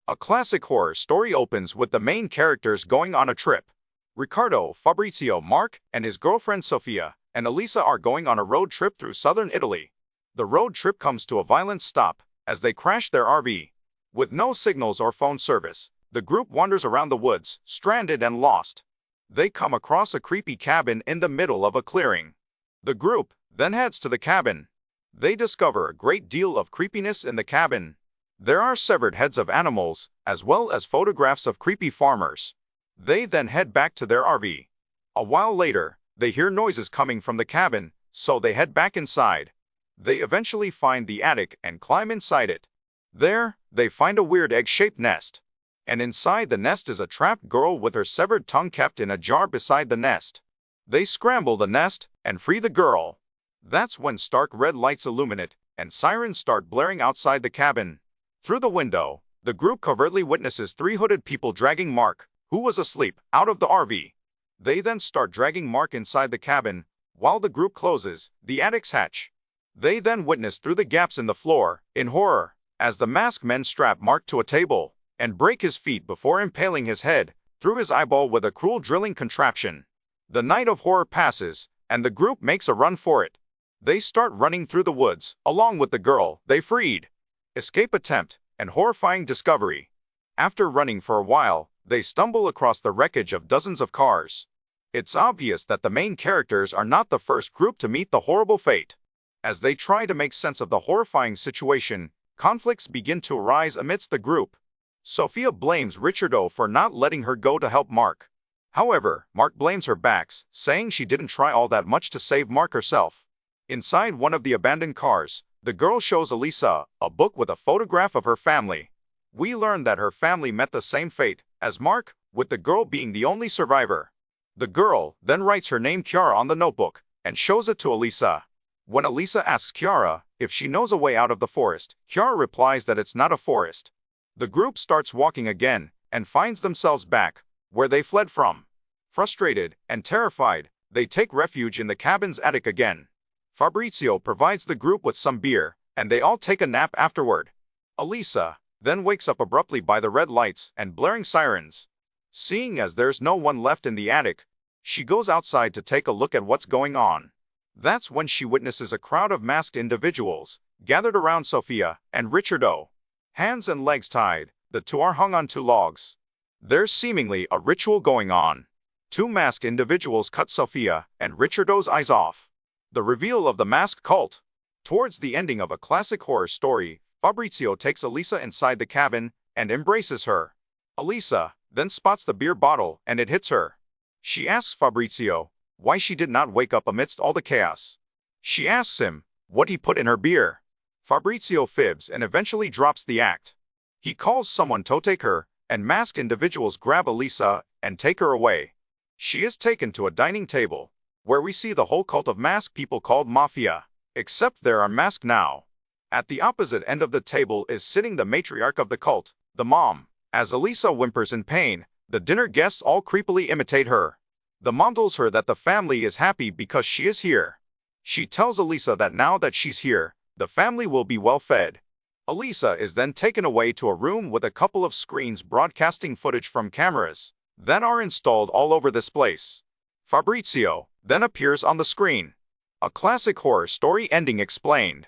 A classic horror story opens with the main characters going on a trip. Riccardo, Fabrizio, Mark, and his girlfriend Sofia and Elisa are going on a road trip through southern Italy. The road trip comes to a violent stop as they crash their RV. With no signals or phone service, the group wanders around the woods, stranded and lost. They come across a creepy cabin in the middle of a clearing. The group then heads to the cabin. They discover a great deal of creepiness in the cabin. There are severed heads of animals, as well as photographs of creepy farmers. They then head back to their RV. A while later, they hear noises coming from the cabin, so they head back inside. They eventually find the attic and climb inside it. There, they find a weird egg-shaped nest. And inside the nest is a trapped girl with her severed tongue kept in a jar beside the nest. They scramble the nest and free the girl. That's when stark red lights illuminate and sirens start blaring outside the cabin. Through the window, the group covertly witnesses three hooded people dragging Mark, who was asleep, out of the RV. They then start dragging Mark inside the cabin, while the group closes the attic's hatch. They then witness through the gaps in the floor, in horror, as the masked men strap Mark to a table and break his feet before impaling his head through his eyeball with a cruel drilling contraption. The night of horror passes, and the group makes a run for it. They start running through the woods, along with the girl they freed. Escape attempt and horrifying discovery. After running for a while, they stumble across the wreckage of dozens of cars. It's obvious that the main characters are not the first group to meet the horrible fate. As they try to make sense of the horrifying situation, conflicts begin to arise amidst the group. Sofia blames Riccardo for not letting her go to help Mark. However, Mark blames her back, saying she didn't try all that much to save Mark herself. Inside one of the abandoned cars, the girl shows Elisa a book with a photograph of her family. We learn that her family met the same fate as Mark, with the girl being the only survivor. The girl then writes her name Chiara on the notebook and shows it to Elisa. When Elisa asks Chiara if she knows a way out of the forest, Chiara replies that it's not a forest. The group starts walking again and finds themselves back where they fled from. Frustrated and terrified, they take refuge in the cabin's attic again. Fabrizio provides the group with some beer, and they all take a nap afterward. Elisa then wakes up abruptly by the red lights and blaring sirens. Seeing as there's no one left in the attic, she goes outside to take a look at what's going on. That's when she witnesses a crowd of masked individuals gathered around Sofia and Riccardo. Hands and legs tied, the two are hung on two logs. There's seemingly a ritual going on. Two masked individuals cut Sofia and Riccardo's eyes off. The reveal of the masked cult. Towards the ending of a classic horror story, Fabrizio takes Elisa inside the cabin and embraces her. Elisa then spots the beer bottle and it hits her. She asks Fabrizio why she did not wake up amidst all the chaos. She asks him what he put in her beer. Fabrizio fibs and eventually drops the act. He calls someone to take her, and masked individuals grab Elisa and take her away. She is taken to a dining table, where we see the whole cult of masked people called Mafia, except they are unmasked now. At the opposite end of the table is sitting the matriarch of the cult, the mom. As Elisa whimpers in pain, the dinner guests all creepily imitate her. The mom tells her that the family is happy because she is here. She tells Elisa that now that she's here, the family will be well fed. Elisa is then taken away to a room with a couple of screens broadcasting footage from cameras that are installed all over this place. Fabrizio then appears on the screen. A classic horror story ending explained.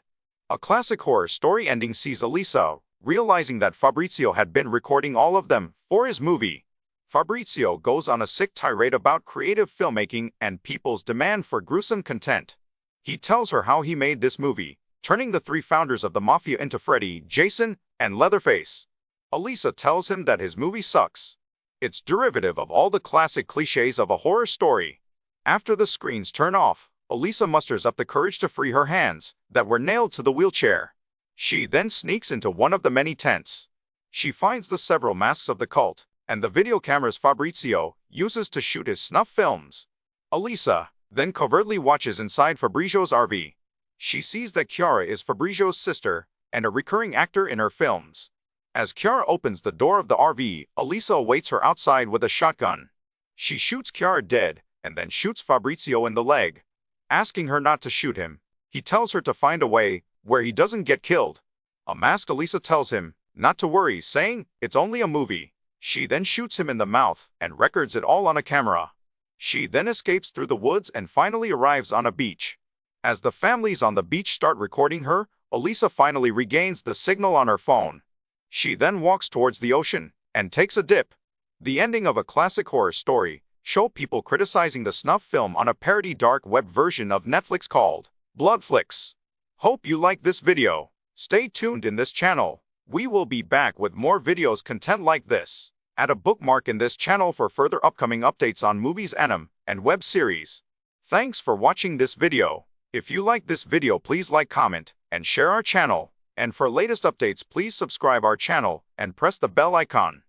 A classic horror story ending sees Elisa realizing that Fabrizio had been recording all of them for his movie. Fabrizio goes on a sick tirade about creative filmmaking and people's demand for gruesome content. He tells her how he made this movie, turning the three founders of the Mafia into Freddy, Jason, and Leatherface. Elisa tells him that his movie sucks. It's derivative of all the classic cliches of a horror story. After the screens turn off, Elisa musters up the courage to free her hands that were nailed to the wheelchair. She then sneaks into one of the many tents. She finds the several masks of the cult and the video cameras Fabrizio uses to shoot his snuff films. Elisa then covertly watches inside Fabrizio's RV. She sees that Chiara is Fabrizio's sister and a recurring actor in her films. As Chiara opens the door of the RV, Elisa awaits her outside with a shotgun. She shoots Chiara dead and then shoots Fabrizio in the leg. Asking her not to shoot him, he tells her to find a way where he doesn't get killed. A masked Elisa tells him not to worry, saying, "It's only a movie." She then shoots him in the mouth and records it all on a camera. She then escapes through the woods and finally arrives on a beach. As the families on the beach start recording her, Elisa finally regains the signal on her phone. She then walks towards the ocean and takes a dip. The ending of a classic horror story show people criticizing the snuff film on a parody dark web version of Netflix called Bloodflix. Hope you like this video. Stay tuned in this channel. We will be back with more videos content like this. Add a bookmark in this channel for further upcoming updates on movies, anime, and web series. Thanks for watching this video. If you like this video, please like, comment, and share our channel. And for latest updates, please subscribe our channel and press the bell icon.